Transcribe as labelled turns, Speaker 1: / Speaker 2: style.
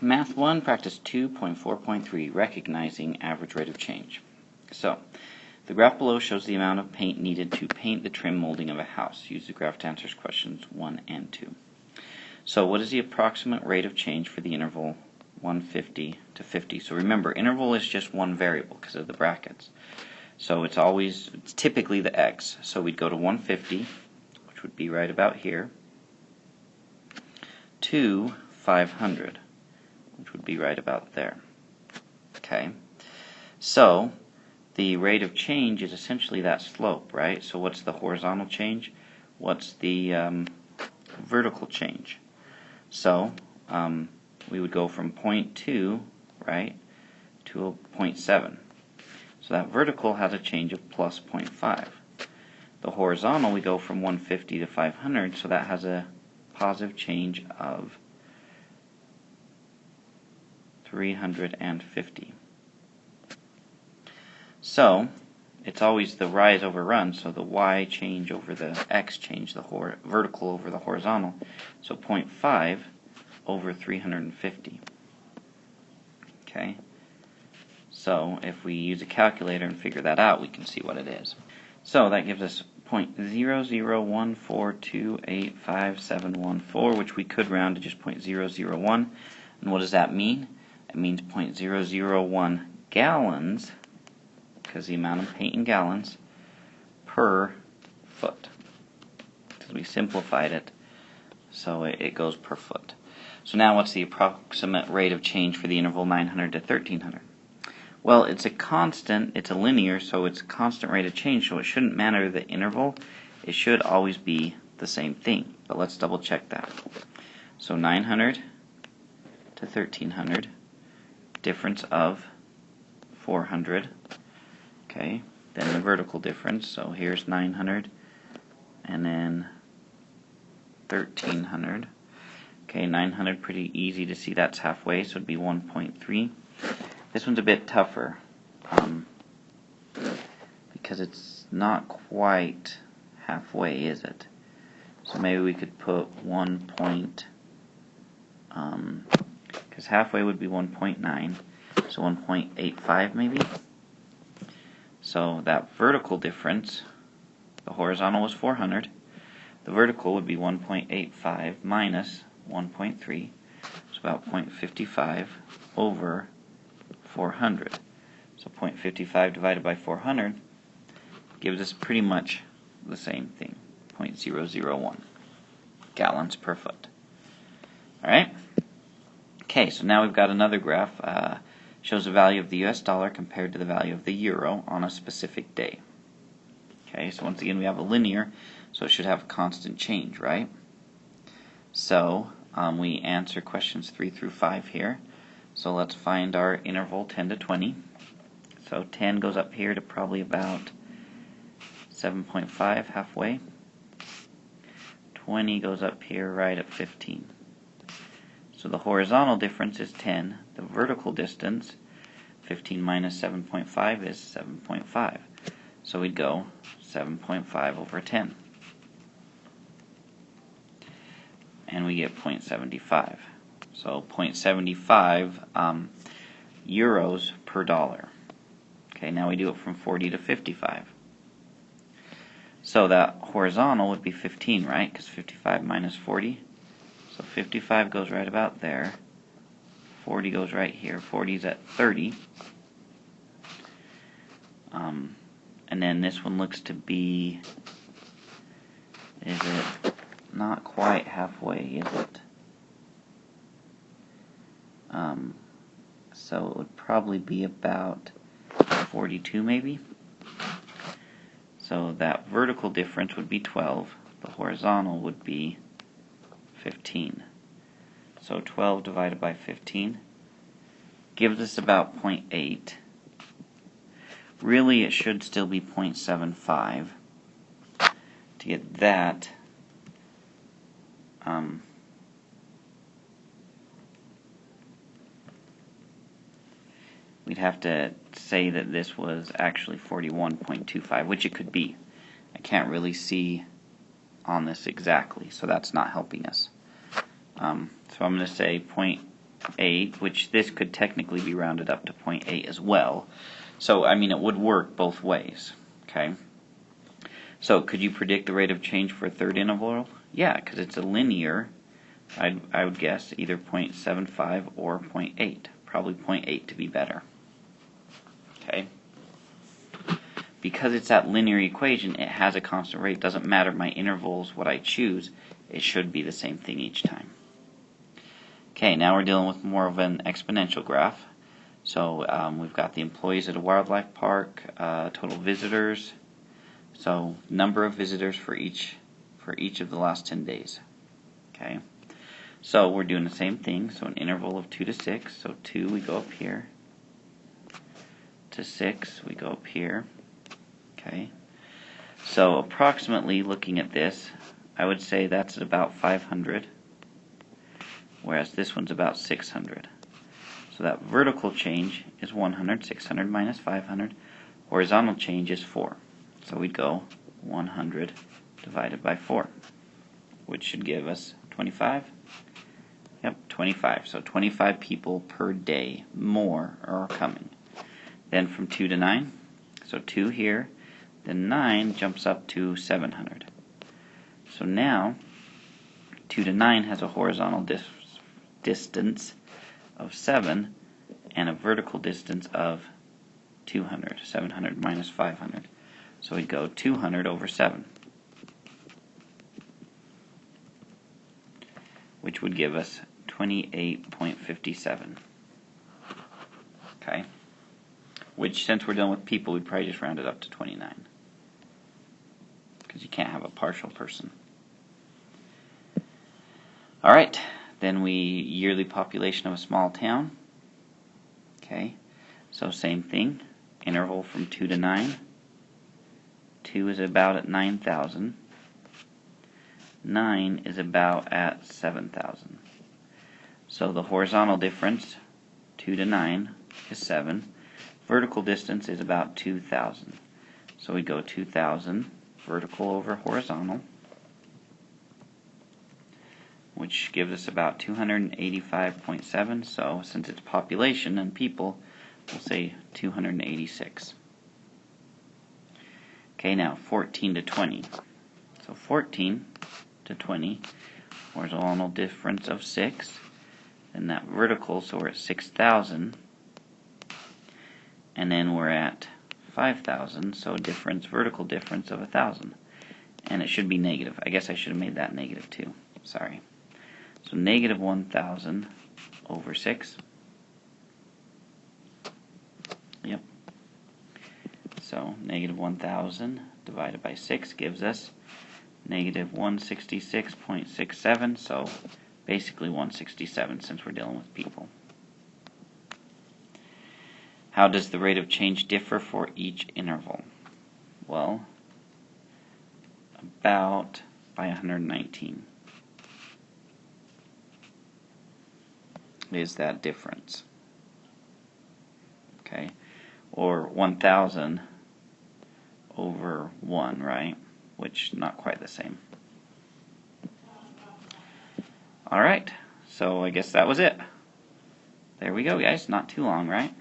Speaker 1: Math 1, Practice 2.4.3, Recognizing Average Rate of Change. So, the graph below shows the amount of paint needed to paint the trim molding of a house. Use the graph to answer questions 1 and 2. So, what is the approximate rate of change for the interval 150 to 50? So remember, interval is just one variable because of the brackets. So it's typically the x. So we'd go to 150, which would be right about here, to 500. Which would be right about there. Okay, so the rate of change is essentially that slope, right? So what's the horizontal change? What's the vertical change? So we would go from 0.2, right, to a 0.7. So that vertical has a change of plus 0.5. The horizontal, we go from 150 to 500, so that has a positive change of 350. So it's always the rise over run, so the y change over the x change, the vertical over the horizontal. So 0.5 over 350. Okay, so if we use a calculator and figure that out, we can see what it is. So that gives us 0.0014285714, which we could round to just 0.001. And what does that mean? It means 0.001 gallons, because the amount of paint in gallons, per foot. Because we simplified it, so it goes per foot. So now what's the approximate rate of change for the interval 900 to 1300? Well, it's a constant, it's a linear, so it's a constant rate of change, so it shouldn't matter the interval. It should always be the same thing. But let's double check that. So 900 to 1300. Difference of 400. Okay, then the vertical difference, so here's 900 and then 1300. Okay, 900, pretty easy to see that's halfway, so it'd be 1.3. This one's a bit tougher because it's not quite halfway, is it? So maybe we could put 1 point, because halfway would be 1.9, so 1.85 maybe. So that vertical difference, the horizontal was 400, the vertical would be 1.85 minus 1.3, so about 0.55 over 400. So 0.55 divided by 400 gives us pretty much the same thing, 0.001 gallons per foot. Alright? Okay, so now we've got another graph. Shows the value of the US dollar compared to the value of the euro on a specific day. Okay, so once again we have a linear, so it should have a constant change, right? So we answer questions 3 through 5 here. So let's find our interval 10 to 20. So 10 goes up here to probably about 7.5, halfway. 20 goes up here right at 15. So the horizontal difference is 10. The vertical distance, 15 minus 7.5 is 7.5. So we'd go 7.5 over 10. And we get 0.75. So 0.75 euros per dollar. Okay, now we do it from 40 to 55. So that horizontal would be 15, right? Because 55 minus 40. So 55 goes right about there. 40 goes right here. 40 is at 30. And then this one looks to be, is it not quite halfway, is it? So it would probably be about 42 maybe. So that vertical difference would be 12. The horizontal would be 15. So 12 divided by 15 gives us about 0.8. Really, it should still be 0.75. To get that, we'd have to say that this was actually 41.25, which it could be. I can't really see on this exactly, so that's not helping us. So I'm going to say 0.8, which this could technically be rounded up to 0.8 as well. So, I mean, it would work both ways. Okay. So, could you predict the rate of change for a third interval? Yeah, because it's a linear, I would guess either 0.75 or 0.8. Probably 0.8 to be better. Okay. Because it's that linear equation, it has a constant rate. Doesn't matter my intervals, what I choose, it should be the same thing each time. Okay, now we're dealing with more of an exponential graph. So we've got the employees at a wildlife park, total visitors, so number of visitors for each of the last 10 days. Okay, so we're doing the same thing. So an interval of 2 to 6. So 2 we go up here, to 6 we go up here. Okay, so approximately looking at this, I would say that's at about 500, whereas this one's about 600. So that vertical change is 100, 600 minus 500. Horizontal change is 4. So we'd go 100 divided by 4, which should give us 25. Yep, 25. So 25 people per day more are coming. Then from 2 to 9, so 2 here, then 9 jumps up to 700. So now 2 to 9 has a horizontal distance of 7 and a vertical distance of 200. 700 minus 500. So we'd go 200 over 7, which would give us 28.57. Okay? Which, since we're dealing with people, we'd probably just round it up to 29. Because you can't have a partial person. Alright, then yearly population of a small town. Okay, so same thing, interval from 2 to 9. 2 is about at 9,000. 9 is about at 7,000. So the horizontal difference, 2 to 9, is 7. Vertical distance is about 2,000. So we go 2,000 vertical over horizontal, which gives us about 285.7. So since it's population and people, we'll say 286. Okay, now 14 to 20. So 14 to 20, horizontal difference of 6, and that vertical, so we're at 6,000, and then we're at 5,000, so vertical difference of 1,000, and it should be negative. I guess I should have made that negative too. Sorry. So negative 1,000 over 6. Yep. So negative 1,000 divided by 6 gives us negative 166.67, so basically 167 since we're dealing with people. How does the rate of change differ for each interval? Well, about by 119 is that difference. Okay, or 1,000 over 1, right? Which not quite the same. Alright, so I guess that was it. There we go, guys. Not too long, right?